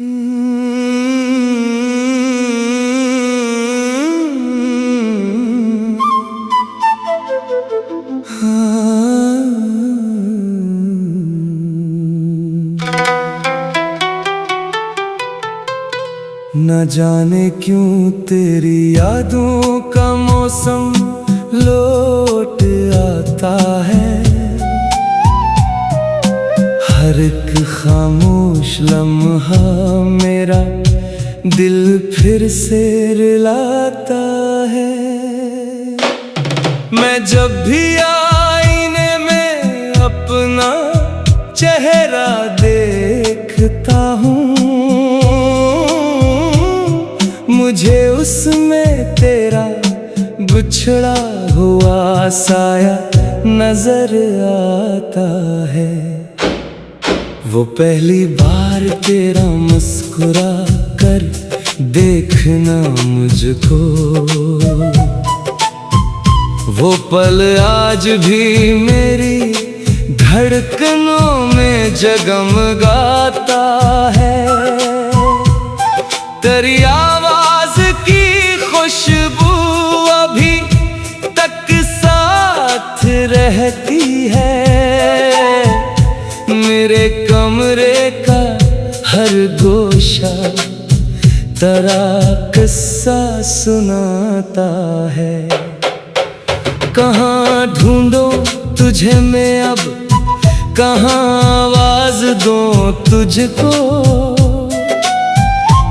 न जाने क्यों तेरी यादों का मौसम लौट आता है। हर एक खामोश लम्हा मेरा दिल फिर से रुलाता है। मैं जब भी आईने में अपना चेहरा देखता हूँ, मुझे उसमें तेरा बिछड़ा हुआ साया नजर आता है। वो पहली बार तेरा मुस्कुरा कर देखना मुझको, वो पल आज भी मेरी धड़कनों में जगमगाता है। तेरी आवाज की खुशबू अभी तक साथ रहती है। मेरे कमरे का हर गोशा तेरा किस्सा सुनाता है। कहाँ ढूंढूं तुझे मैं अब, कहाँ आवाज दूं तुझको।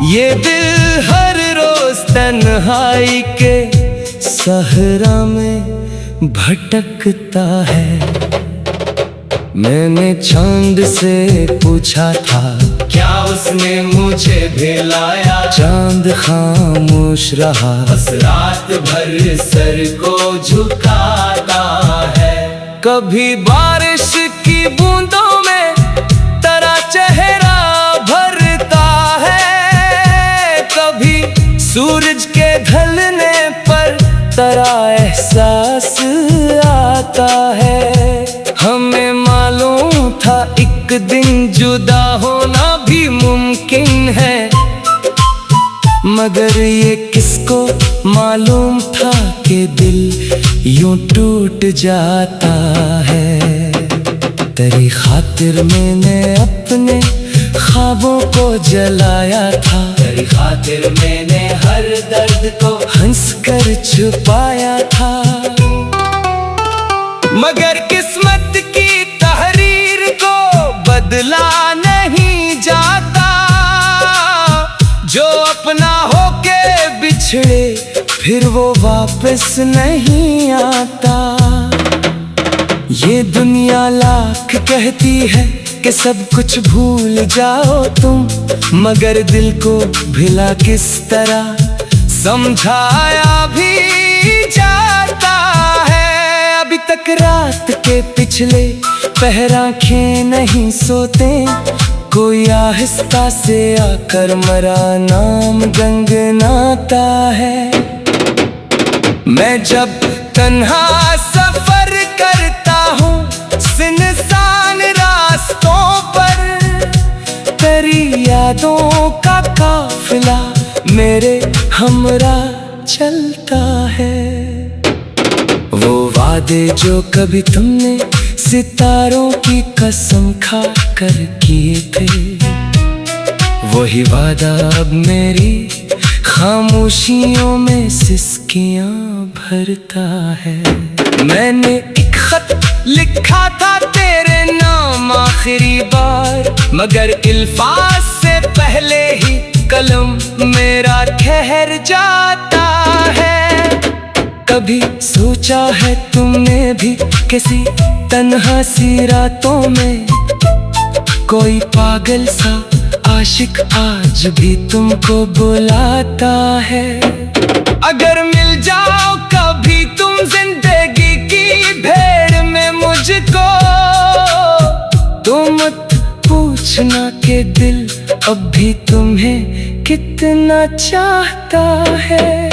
ये दिल हर रोज तन्हाई के सहरा में भटकता है। मैंने चांद से पूछा था, क्या उसने मुझे भेलाया। चांद खामोश रहा, बस रात भर सर को झुकाता है। कभी बारिश की बूंदों में तेरा चेहरा भरता है, कभी सूरज के ढलने पर तेरा एहसास आता है। हमें मालूम था एक दिन जुदा होना भी मुमकिन है, मगर ये किसको मालूम था कि दिल यूं टूट जाता है। तेरी खातिर मैंने अपने ख्वाबों को जलाया था, तेरी खातिर मैंने हर दर्द को हंसकर छुपाया था। मगर किस्मत की तहरीर को बदला नहीं जाता, जो अपना होके बिछड़े फिर वो वापस नहीं आता। ये दुनिया लाख कहती है कि सब कुछ भूल जाओ तुम, मगर दिल को भुला किस तरह समझाया भी जाता है। अभी तक रात के पिछले पहर आंखें नहीं सोते, कोई आहिस्ता से आकर मरा नाम गंगनाता है। मैं जब तन्हा सफर करता हूँ सुनसान रास्तों पर, तेरी यादों का काफिला मेरे हमरा चलता है। वो वादे जो कभी तुमने सितारों की कसम खा कर किए थे, वही वादा अब मेरी खामोशियों में सिसकियां भरता है। मैंने एक खत लिखा था तेरे नाम आखिरी बार, मगर अल्फाज से पहले ही कलम मेरा ठहर जाता है। कभी सोचा है तुमने भी किसी तन्हा सी रातों में, कोई पागल सा आशिक आज भी तुमको बुलाता है। अगर मिल जाओ कभी तुम जिंदगी की भेड़ में मुझको, तो मत पूछना कि दिल अब भी तुम्हें कितना चाहता है।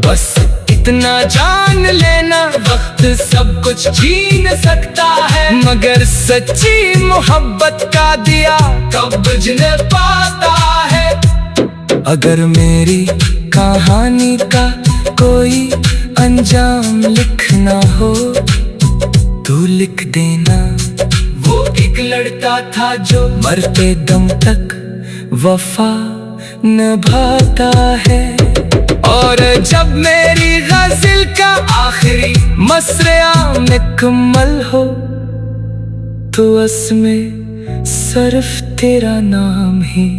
बस इतना जान लेना, वक्त सब कुछ छीन सकता है, मगर सच्ची मोहब्बत का दिया कब बुझने पाता अगर मेरी कहानी का कोई अंजाम लिखना हो तू लिख देना। वो एक लड़का था जो मरते दम तक वफा निभाता है। और जब मेरी गज़ल का आखिरी मसरा मुकम्मल हो तो उसमें सिर्फ तेरा नाम ही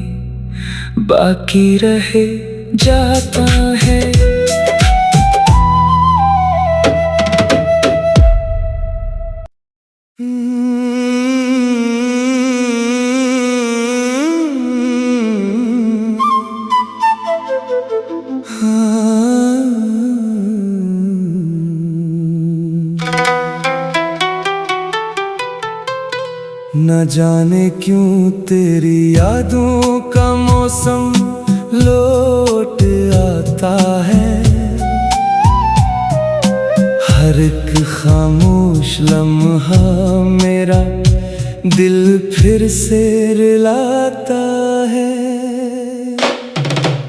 बाकी रह जाता है। न जाने क्यों तेरी यादों का मौसम लौट आता है। हर एक खामोश लम्हा मेरा दिल फिर से रुलाता है।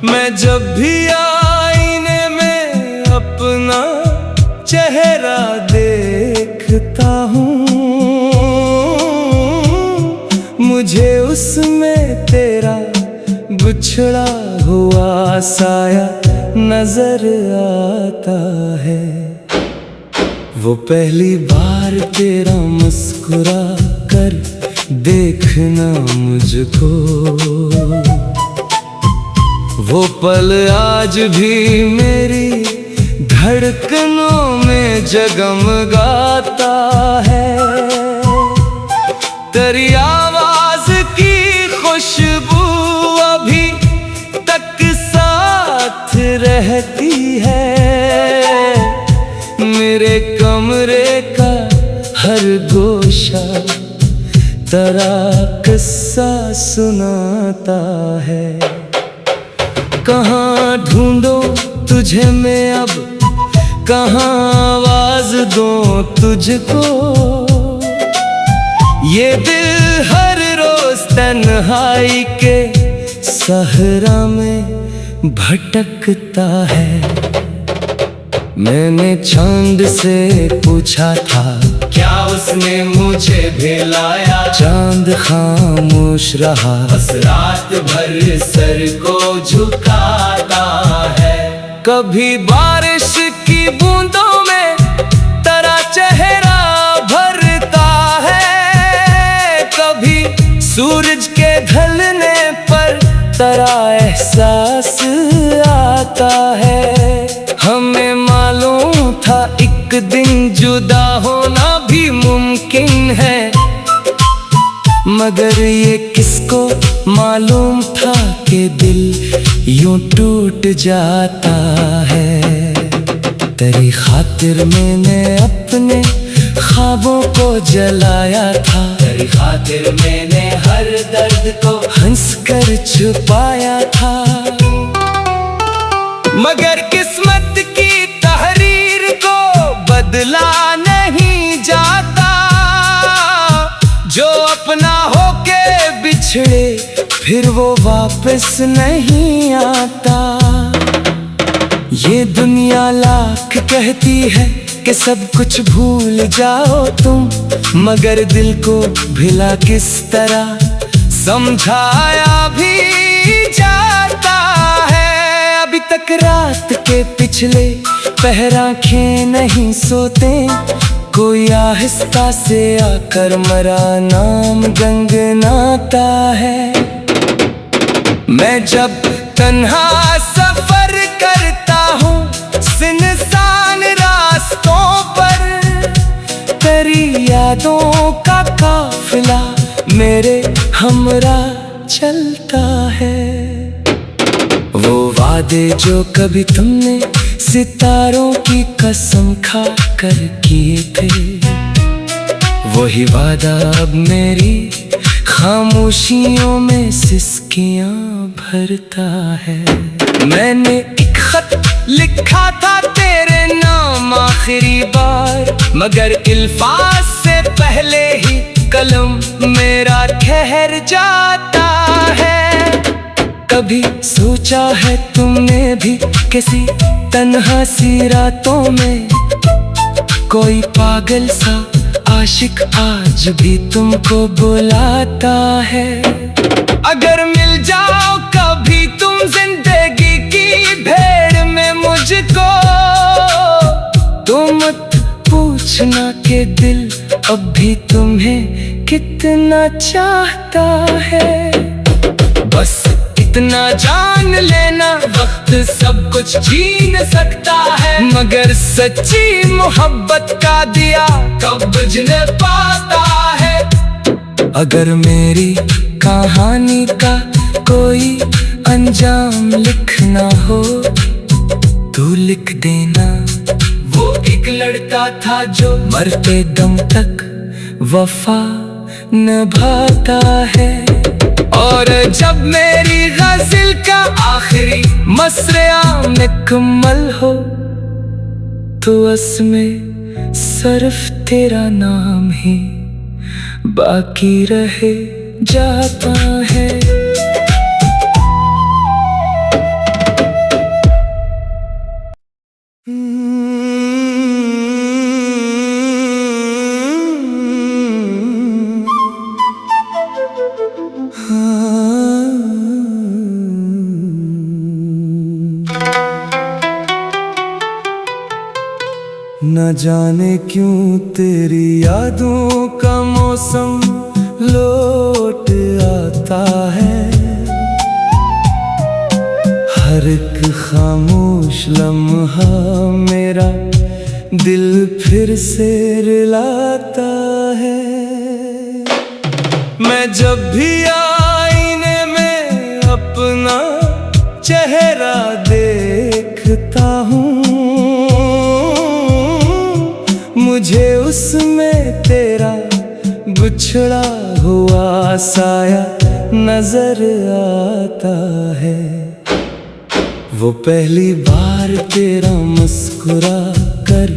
मैं जब भी आईने में अपना चेहरा देखता हूँ मुझे उसमें तेरा बिछड़ा हुआ साया नजर आता है। वो पहली बार तेरा मुस्कुरा कर देखना मुझको, वो पल आज भी मेरी धड़कनों में जगमगाता है। तेरी आवाज की खुशबू अभी तक साथ रहती है। मेरे कमरे का हर गोशा तेरा किस्सा सुनाता है। कहाँ ढूंढो तुझे मैं अब, कहाँ आवाज दूं तुझको। ये दिल हर रोज तन्हाई के सहरा में भटकता है। मैंने चांद से पूछा था क्या उसने मुझे भेलाया। चांद खामोश रहा, बस रात भर सर को झुकाता है। कभी बारिश की बूंदों में तेरा चेहरा भरता है, कभी सूरज के ढलने पर तेरा एहसास आता है। हमें मालूम था एक दिन जुदा होना भी मुमकिन है, मगर ये किसको मालूम था कि दिल यूं टूट जाता है। तेरी खातिर मैंने अपने ख्वाबों को जलाया था, तेरी खातिर मैंने हर दर्द को हंसकर छुपाया था। मगर किस्मत की तहरीर को बदला नहीं जाता, जो अपना होके बिछड़े फिर वो वापस नहीं आता। ये दुनिया लाख कहती है कि सब कुछ भूल जाओ तुम, मगर दिल को भुला किस तरह समझाया भी जाता है। अभी तक रात के पिछले पहर आँखें नहीं सोते, कोई आहिस्ता से आकर मरा नाम गनगनाता है। मैं जब तन्हा सफर करता हूँ सुनसान रास्तों पर, तेरी यादों का काफिला मेरे हमरा चलता है। वो वादे जो कभी तुमने सितारों की कसम खा कर किए थे, वही वादा अब मेरी खामोशियों में सिसकियां भरता है। मैंने एक खत लिखा था तेरे नाम आखिरी बार, मगर इल्फाज से पहले ही कलम मेरा ठहर जाता है। कभी सोचा है तुमने भी किसी तन्हा सी रातों में कोई पागल सा आशिक आज भी तुमको बुलाता है? अगर मिल जाओ कभी तुम जिंदगी की भेड़ में मुझको, तो मत पूछना कि दिल अब भी तुम्हें कितना चाहता है। बस इतना जान लेना, वक्त सब कुछ छीन सकता है, मगर सच्ची मोहब्बत का दिया कब बुझ न पाता है। अगर मेरी कहानी का कोई अंजाम लिखना हो तो लिख देना। वो एक लड़का था जो मरते दम तक वफा निभाता है। और जब मेरी गज़ल का आखिरी मसरा मुकम्मल हो तो उसमें सिर्फ तेरा नाम ही बाकी रहे जाता है। न जाने क्यों तेरी यादों का मौसम लौट आता है, हर एक खामोश लम्हा मेरा दिल फिर से रुलाता है। मैं जब भी आईने में अपना चेहरा देखता हूँ, मुझे उसमें तेरा बिछड़ा हुआ साया नजर आता है। वो पहली बार तेरा मुस्कुरा कर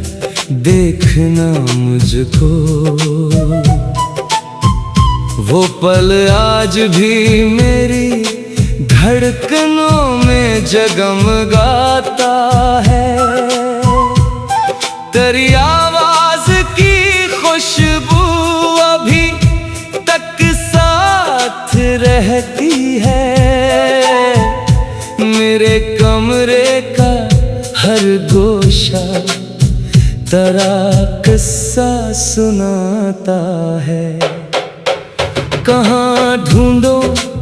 देखना मुझको, वो पल आज भी मेरी धड़कनों में जगमगाता है। तेरी आवाज की खुशबू अभी तक साथ रहती है, मेरे कमरे का हर गोशा तेरा किस्सा सुनाता है। कहाँ ढूंढो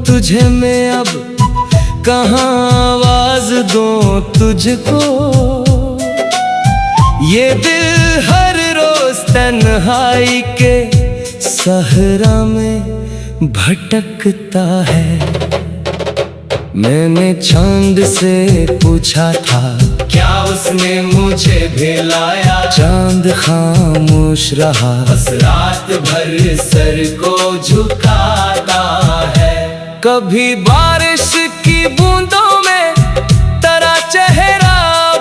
तुझे मैं अब, कहाँ आवाज दूं तुझको, ये दिल हर रोज तन्हाई के सहरा में भटकता है। मैंने चांद से पूछा था, क्या उसने मुझे भेलाया? चांद खामोश रहा, बस रात भर सर को झुकाता है। कभी बारिश की बूंदों में तेरा चेहरा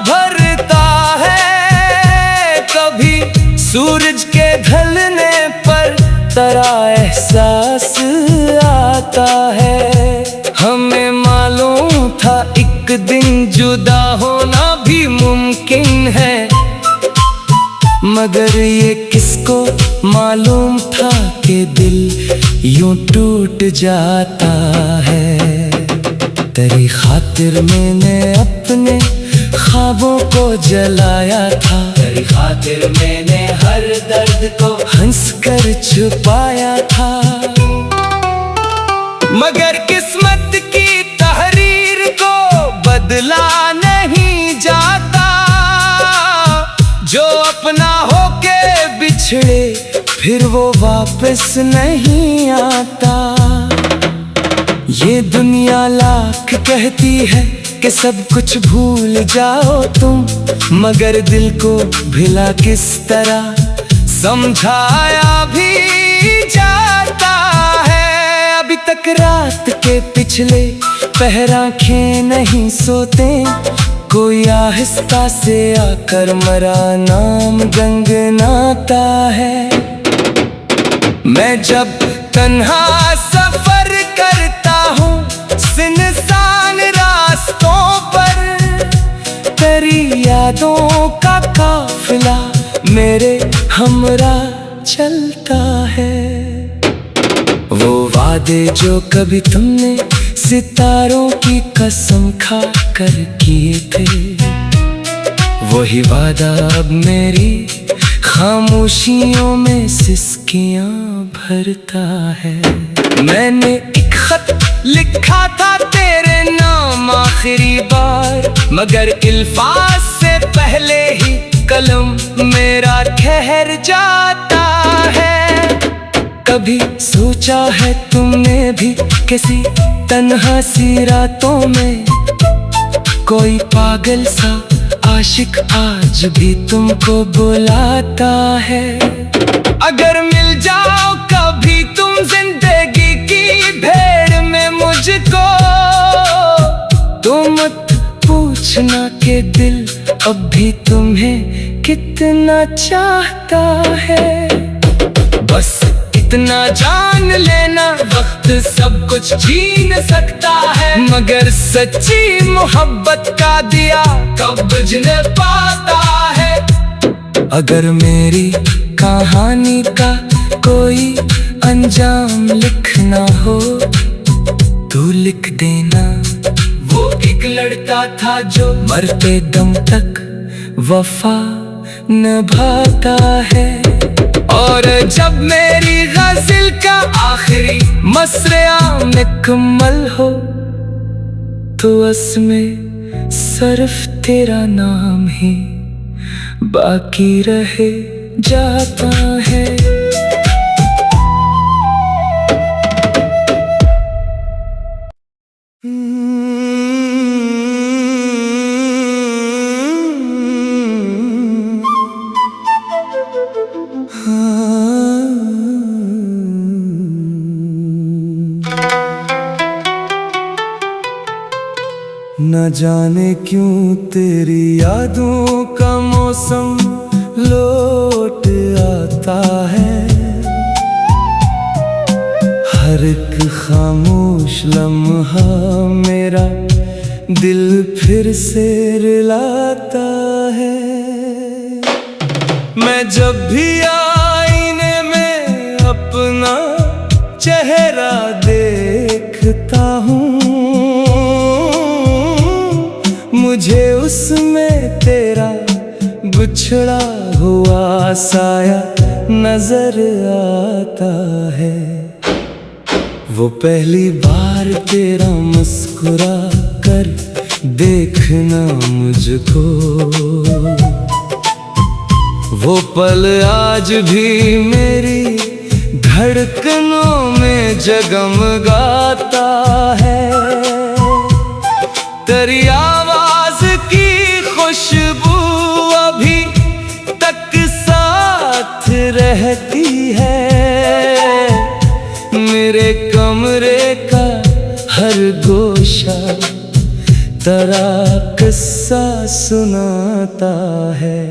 भरता है, कभी सूरज के ढलने पर तेरा एहसास आता है। हमें मालूम था एक दिन जुदा होना भी मुमकिन है, मगर ये किसको मालूम था कि दिल यूं टूट जाता है। तेरी खातिर मैंने अपने ख्वाबों को जलाया था, तेरी खातिर मैंने हर दर्द को हंसकर छुपाया था। मगर किस्मत की तहरीर को बदला नहीं जाता, जो अपना होके बिछड़े फिर वो वापस नहीं आता। ये दुनिया लाख कहती है कि सब कुछ भूल जाओ तुम, मगर दिल को भुला किस तरह समझाया भी जाता है। अभी तक रात के पिछले पहर आँखें नहीं सोते, कोई आहिस्ता से आकर मरा नाम गंगनाता है। मैं जब तन्हा सफर करता हूँ सुनसान यादों का काफिला मेरे हमरा चलता है। वो वादे जो कभी तुमने सितारों की कसम खा कर किए थे, वही वादा अब मेरी खामोशियों में सिसकियां भरता है। मैंने एक खत लिखा था तेरे नाम आखिरी बार, मगर अल्फाज से पहले ही कलम मेरा ठहर जाता है। कभी सोचा है तुमने भी किसी तन्हा सी रातों में, कोई पागल सा आशिक आज भी तुमको बुलाता है। अगर मिल जाओ कभी तुम जिंदगी की भेड़ में मुझको, तो मत पूछना कि दिल अब भी तुम्हें कितना चाहता है। बस इतना जान लेना, वक्त सब कुछ छीन सकता है, मगर सच्ची मोहब्बत का दिया कब बुझ न पाता है। अगर मेरी कहानी का कोई अंजाम लिखना हो तो लिख देना। वो एक लड़का था जो मरते दम तक वफा निभाता है, और जब मेरी गज़ल का आखिरी मसरा मुकम्मल हो तो उसमें सिर्फ तेरा नाम ही बाकी रह जाता है। न जाने क्यों तेरी यादों का मौसम लौट आता है, हर एक खामोश लम्हा मेरा दिल फिर से रुलाता है। मैं जब भी आईने में अपना चेहरा देखता हूँ, मुझे उसमें तेरा बिछड़ा हुआ साया नजर आता है। वो पहली बार तेरा मुस्कुरा कर देखना मुझको, वो पल आज भी मेरी धड़कनों में जगमगाता है। तेरी आवाज की खुशबू अभी तक साथ रहती है, मेरे कमरे का हर गोशा तेरा किस्सा सुनाता है।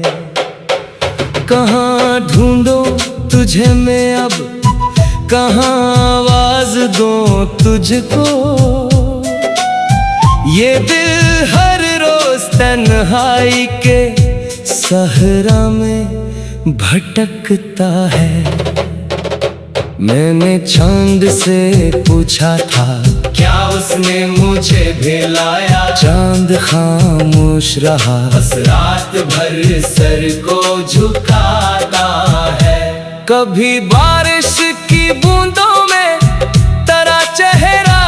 कहाँ ढूंढूं तुझे मैं अब, कहाँ आवाज दूं तुझको, ये दिल हर रोज तन्हाई के सहरा में भटकता है। मैंने चांद से पूछा था, क्या उसने मुझे भेलाया? चांद खामोश रहा, बस रात भर सर को झुकाता है। कभी बारिश की बूंदों में तेरा चेहरा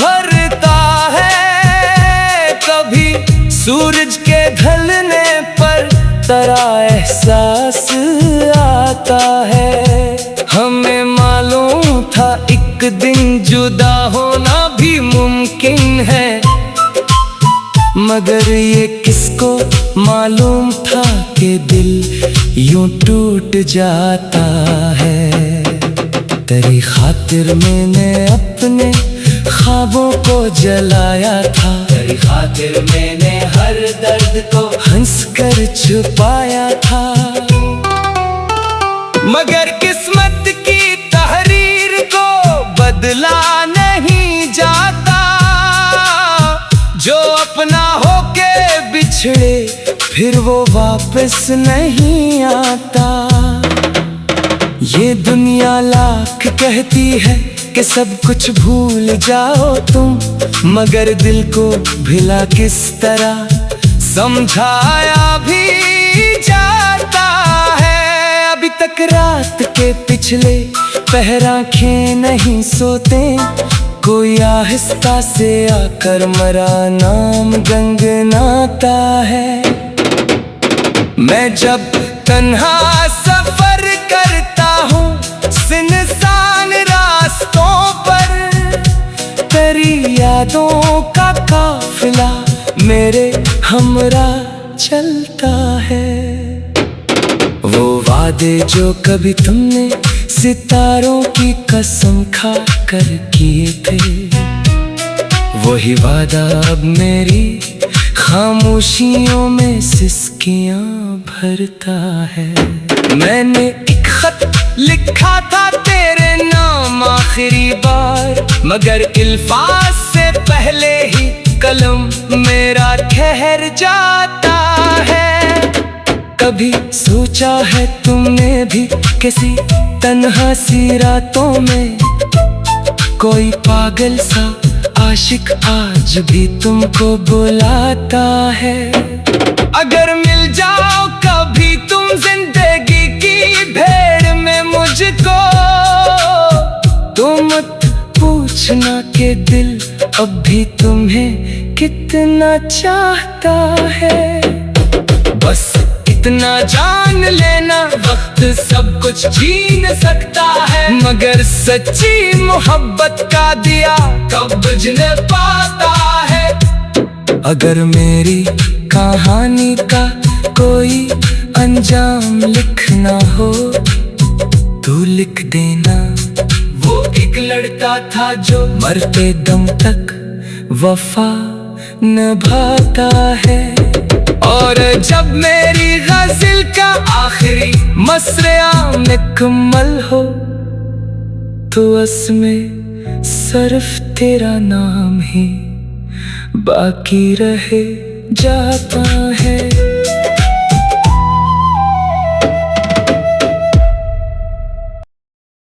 भरता है, कभी सूरज के ढलने पर तेरा एहसास आता है। हमें मालूम था एक दिन जुदा होना भी मुमकिन है, मगर ये किसको मालूम था कि दिल यूं टूट जाता है। तेरी खातिर मैंने अपने ख्वाबों को जलाया था, तेरी खातिर मैंने हर दर्द को हंसकर छुपाया था। मगर किस्मत की तहरीर को बदला नहीं जाता, जो अपना होके बिछड़े फिर वो वापस नहीं आता। ये दुनिया लाख कहती है कि सब कुछ भूल जाओ तुम, मगर दिल को भिला किस तरह समझाया भी जाता है। अभी तक रात के पिछले पहर आंखें नहीं सोते, कोई आहिस्ता से आकर मरा नाम गंगनाता है। मैं जब तन्हा सफर करता हूँ सुनसान रास्तों पर, तेरी यादों का काफिला मेरे हमरा चलता है। वो वादे जो कभी तुमने सितारों की कसम खा कर किए थे, वही वादा अब मेरी खामोशियों में सिसकियां भरता है। मैंने एक खत लिखा था तेरे नाम आखिरी बार, मगर अल्फाज से पहले ही कलम मेरा ठहर जाता है। कभी सोचा है तुमने भी किसी तन्हा सी रातों में, कोई पागल सा आशिक आज भी तुमको बुलाता है। अगर मिल जाओ कभी तुम जिंदगी की भेड़ में मुझको, तो मत पूछना कि दिल अब भी तुम्हें कितना चाहता है। बस इतना जान लेना वक्त सब कुछ छीन सकता है, मगर सच्ची मोहब्बत का दिया कब बुझ न पाता है। अगर मेरी कहानी का कोई अंजाम लिखना हो तो लिख देना। वो एक लड़का था जो मरते दम तक वफा निभाता है, और जब मेरी गज़ल का आखिरी मसरा मुकम्मल हो तो उसमें सिर्फ तेरा नाम ही बाकी रह जाता है।